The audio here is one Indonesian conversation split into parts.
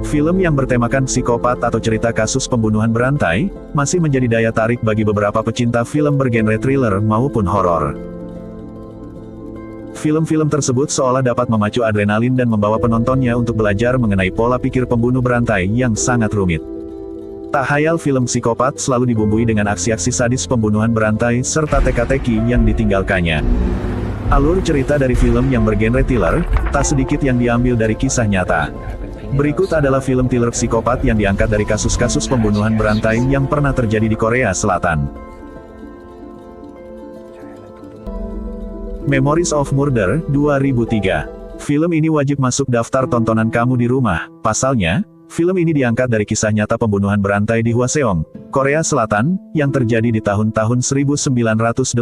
Film yang bertemakan psikopat atau cerita kasus pembunuhan berantai, masih menjadi daya tarik bagi beberapa pecinta film bergenre thriller maupun horor. Film-film tersebut seolah dapat memacu adrenalin dan membawa penontonnya untuk belajar mengenai pola pikir pembunuh berantai yang sangat rumit. Tak hayal film psikopat selalu dibumbui dengan aksi-aksi sadis pembunuhan berantai serta teka-teki yang ditinggalkannya. Alur cerita dari film yang bergenre thriller, tak sedikit yang diambil dari kisah nyata. Berikut adalah film thriller psikopat yang diangkat dari kasus-kasus pembunuhan berantai yang pernah terjadi di Korea Selatan. Memories of Murder, 2003. Film ini wajib masuk daftar tontonan kamu di rumah. Pasalnya, film ini diangkat dari kisah nyata pembunuhan berantai di Hwaseong, Korea Selatan, yang terjadi di tahun-tahun 1986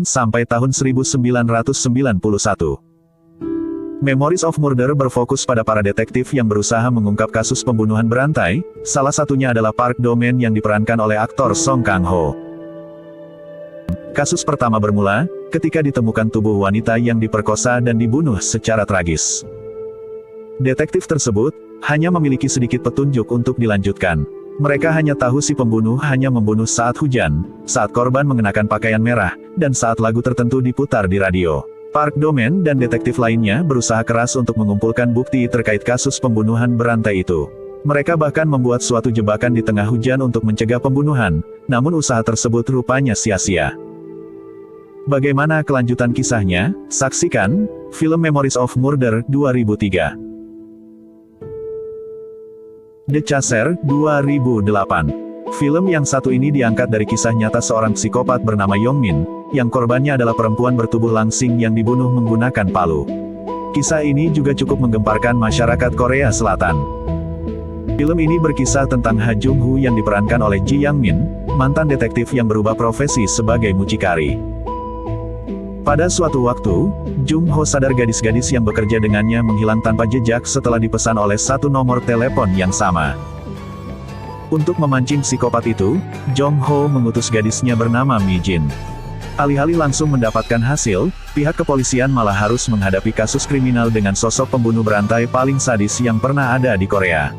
sampai tahun 1991. Memories of Murder berfokus pada para detektif yang berusaha mengungkap kasus pembunuhan berantai, salah satunya adalah Park Do-man yang diperankan oleh aktor Song Kang-ho. Kasus pertama bermula, ketika ditemukan tubuh wanita yang diperkosa dan dibunuh secara tragis. Detektif tersebut, hanya memiliki sedikit petunjuk untuk dilanjutkan. Mereka hanya tahu si pembunuh hanya membunuh saat hujan, saat korban mengenakan pakaian merah, dan saat lagu tertentu diputar di radio. Park Do-man dan detektif lainnya berusaha keras untuk mengumpulkan bukti terkait kasus pembunuhan berantai itu. Mereka bahkan membuat suatu jebakan di tengah hujan untuk mencegah pembunuhan, namun usaha tersebut rupanya sia-sia. Bagaimana kelanjutan kisahnya? Saksikan film Memories of Murder 2003. The Chaser, 2008. Film yang satu ini diangkat dari kisah nyata seorang psikopat bernama Yong Min, yang korbannya adalah perempuan bertubuh langsing yang dibunuh menggunakan palu. Kisah ini juga cukup menggemparkan masyarakat Korea Selatan. Film ini berkisah tentang Ha Jung Ho yang diperankan oleh Ji Yang Min, mantan detektif yang berubah profesi sebagai mucikari. Pada suatu waktu, Jung Ho sadar gadis-gadis yang bekerja dengannya menghilang tanpa jejak setelah dipesan oleh satu nomor telepon yang sama. Untuk memancing psikopat itu, Jung Ho mengutus gadisnya bernama Mi Jin. Alih-alih langsung mendapatkan hasil, pihak kepolisian malah harus menghadapi kasus kriminal dengan sosok pembunuh berantai paling sadis yang pernah ada di Korea.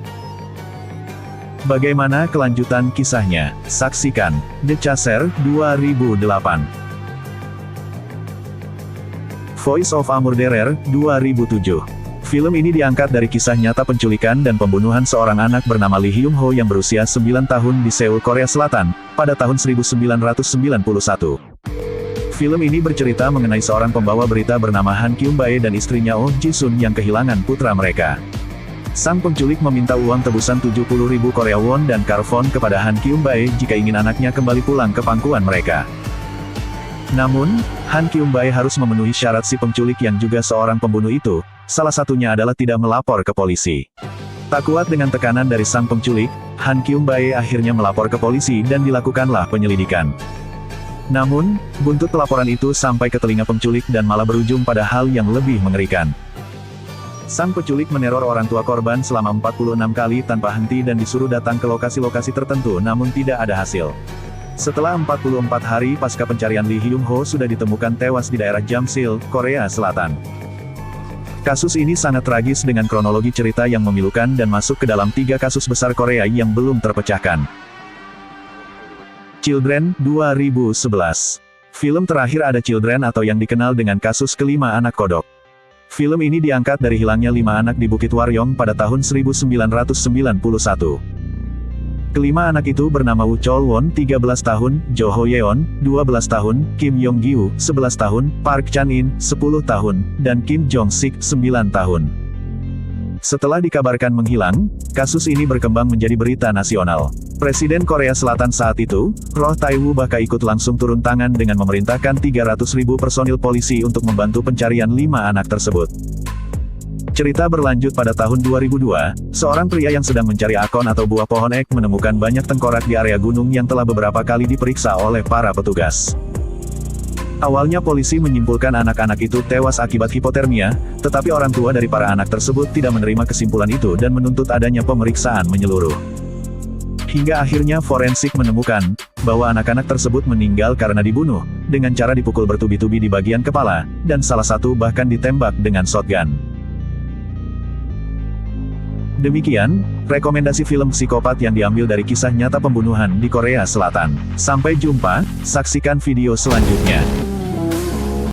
Bagaimana kelanjutan kisahnya? Saksikan The Chaser, 2008. Voice of a Murderer, 2007. Film ini diangkat dari kisah nyata penculikan dan pembunuhan seorang anak bernama Lee Hyung Ho yang berusia 9 tahun di Seoul, Korea Selatan, pada tahun 1991. Film ini bercerita mengenai seorang pembawa berita bernama Han Kyung-bae dan istrinya Oh Ji-sun yang kehilangan putra mereka. Sang penculik meminta uang tebusan 70.000 Korea won dan karfon kepada Han Kyung-bae jika ingin anaknya kembali pulang ke pangkuan mereka. Namun, Han Kyung-bae harus memenuhi syarat si penculik yang juga seorang pembunuh itu, salah satunya adalah tidak melapor ke polisi. Tak kuat dengan tekanan dari sang penculik, Han Kyung-bae akhirnya melapor ke polisi dan dilakukanlah penyelidikan. Namun, buntut pelaporan itu sampai ke telinga penculik dan malah berujung pada hal yang lebih mengerikan. Sang penculik meneror orang tua korban selama 46 kali tanpa henti dan disuruh datang ke lokasi-lokasi tertentu namun tidak ada hasil. Setelah 44 hari pasca pencarian Lee Hyung Ho sudah ditemukan tewas di daerah Jamsil, Korea Selatan. Kasus ini sangat tragis dengan kronologi cerita yang memilukan dan masuk ke dalam 3 kasus besar Korea yang belum terpecahkan. Children, 2011. Film terakhir ada Children atau yang dikenal dengan kasus kelima anak kodok. Film ini diangkat dari hilangnya 5 anak di Bukit Waryong pada tahun 1991. Kelima anak itu bernama Woo Chol-won 13 tahun, Jo Ho-yeon 12 tahun, Kim Yong-gyu 11 tahun, Park Chan-in 10 tahun, dan Kim Jong-sik 9 tahun. Setelah dikabarkan menghilang, kasus ini berkembang menjadi berita nasional. Presiden Korea Selatan saat itu, Roh Tae-woo bahkan ikut langsung turun tangan dengan memerintahkan 300.000 personil polisi untuk membantu pencarian 5 anak tersebut. Cerita berlanjut pada tahun 2002, seorang pria yang sedang mencari akon atau buah pohon ek menemukan banyak tengkorak di area gunung yang telah beberapa kali diperiksa oleh para petugas. Awalnya polisi menyimpulkan anak-anak itu tewas akibat hipotermia, tetapi orang tua dari para anak tersebut tidak menerima kesimpulan itu dan menuntut adanya pemeriksaan menyeluruh. Hingga akhirnya forensik menemukan bahwa anak-anak tersebut meninggal karena dibunuh, dengan cara dipukul bertubi-tubi di bagian kepala, dan salah satu bahkan ditembak dengan shotgun. Demikian, rekomendasi film psikopat yang diambil dari kisah nyata pembunuhan di Korea Selatan. Sampai jumpa, saksikan video selanjutnya.